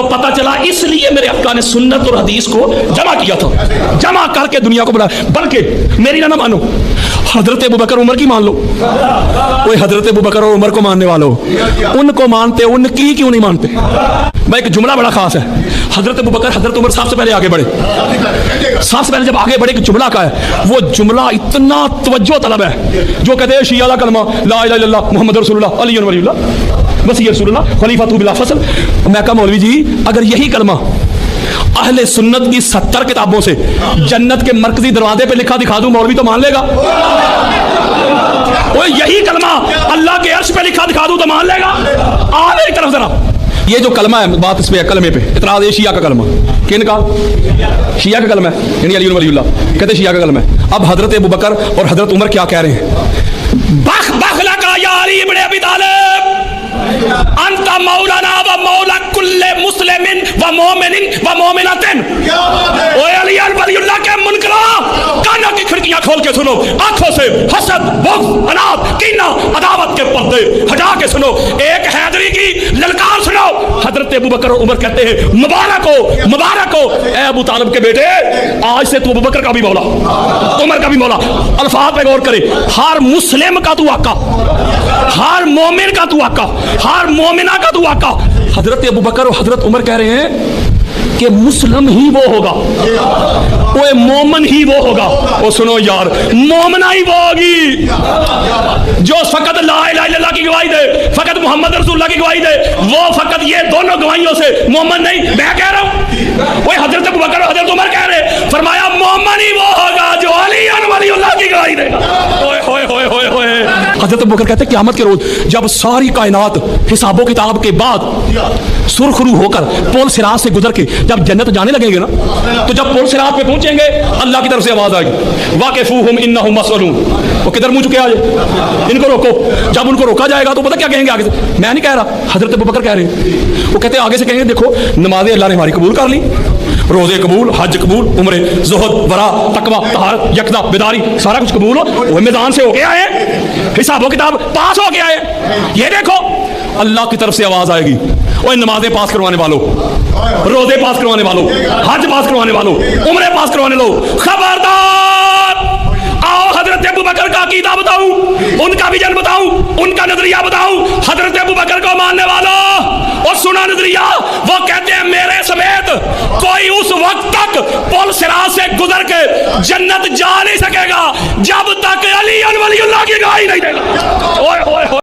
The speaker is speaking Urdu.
تو پتہ چلا اس لیے میرے آقا نے سنت اور حدیث کو جمع کیا تھا، جمع کر کے دنیا کو بلایا۔ بلکہ میری نہ مانو، حضرت ابوبکر عمر کی مان لو۔ کوئی حضرت ابوبکر اور عمر کو ماننے والوں، ان کو مانتے، ان کی کیوں نہیں مانتے؟ میں ایک جملہ بڑا خاص ہے، حضرت ابوبکر حضرت عمر سب سے پہلے آگے بڑھے، سب سے پہلے جب آگے بڑھے، ایک جملہ کا ہے، وہ جملہ اتنا توجہ طلب ہے، جو کہتے ہیں شیعہ کا کلمہ لا الہ الا اللہ محمد رسول اللہ علی ولی اللہ وصی رسول اللہ خلیفۃ بلا فصل۔ میں کہا مولوی جی اگر یہی کلمہ اہل سنت کی 70 کتابوں سے جنت کے مرکزی دروازے پہ لکھا دکھا دوں، مولوی تو مان لے گا؟ وہ یہی کلمہ اللہ کے عرش پہ لکھا دکھا دوں تو مان لے گا؟ آ میری طرف ذرا، یہ جو کلمہ ہے، بات اس پہ ہے، کلمے پہ اعتراض ہے، شیعہ کا کلمہ، کن کا؟ شیعہ کا کلمہ ہے، یعنی علی ولی اللہ کہتے شیعہ کا کلمہ ہے۔ اب حضرت ابوبکر اور حضرت عمر کیا کہہ رہے ہیں؟ بخ بخ لکا یا علی ابن ابی طالب انت مولانا و مولا کل مسلم و مومن و مومنات۔ اے علی ولی اللہ کے منکروں، کانوں کی کھڑکیاں کھول کے سنو، آنکھوں سے حسد، بغض، عناد، کینہ، عداوت کے پردے ہٹا کے سنو، ایک حیدری کی للکار سنو۔ حضرت ابوبکر اور عمر کہتے ہیں مبارک ہو، مبارک ہو اے ابو طالب کے بیٹے، آج سے تو ابوبکر کا بھی مولا، عمر کا بھی مولا۔ الفاظ پہ غور کرے، ہر مسلم کا تو آقا، ہر مومن کا تو آقا، ہر مومنہ کا تو آقا۔ حضرت ابوبکر اور حضرت عمر کہہ رہے ہیں کہ مسلم ہی وہ ہوگا، وہ مومن ہی وہ ہوگا۔ وہ سنو یار، مومنہ ہی وہ ہوگی جو فقط لا الہ الا اللہ کی گواہی دے، فقط محمد رسول اللہ کی گواہی دے، وہ فقط یہ دونوں گواہیوں سے مومن نہیں۔ میں کہہ رہا ہوں، وہ حضرت ابوبکر اور حضرت عمر کہہ رہے، فرمایا مومن ہی وہ ہوگا جو علی ولی اللہ کی گواہی دے گا۔ ہوئے ہوئے ہوئے ہوئے۔ حضرت ابوبکر کہتے ہیں قیامت کے روز جب ساری کائنات حساب و کتاب کے بعد سرخرو ہو کر پول صراط سے گزر کے جب جنت جانے لگیں گے نا، تو جب پول صراط پہ پہنچیں گے اللہ کی طرف سے آواز آئے گی واقفوہم انہم مسئولون۔ وہ کدھر منہ چکے آج، ان کو روکو۔ جب ان کو روکا جائے گا تو پتہ کیا کہیں گے آگے سے؟ میں نہیں کہہ رہا، حضرت ابوبکر کہہ رہے ہیں۔ وہ کہتے ہیں آگے سے کہیں گے دیکھو نمازیں اللہ نے ہماری قبول کر لی، روزے قبول، حج قبول، عمرے، زہد، ورا، تقوی، طہارت، یکتا، بیداری، سارا کچھ قبول ہو، وہ میدان سے ہو کے آئے، حساب و کتاب پاس ہو کے آئے۔ یہ دیکھو اللہ کی طرف سے آواز آئے گی، وہ نمازیں پاس کروانے والوں، روزے پاس کروانے والوں، حج پاس کروانے والوں، عمرے پاس کروانے والوں، خبردار آؤ حضرت ابوبکر کا عقیدہ بتاؤں، ان کا ویژن بتاؤں، ان کا نظریہ بتاؤں۔ حضرت ابوبکر کو ماننے والوں اور سنا نظریہ، وہ کہتے ہیں میرے سمیت کوئی اس وقت تک پل صراط سے گزر کے جنت جا نہیں سکے گا جب تک علی ولی اللہ کی گواہی نہیں دے گا۔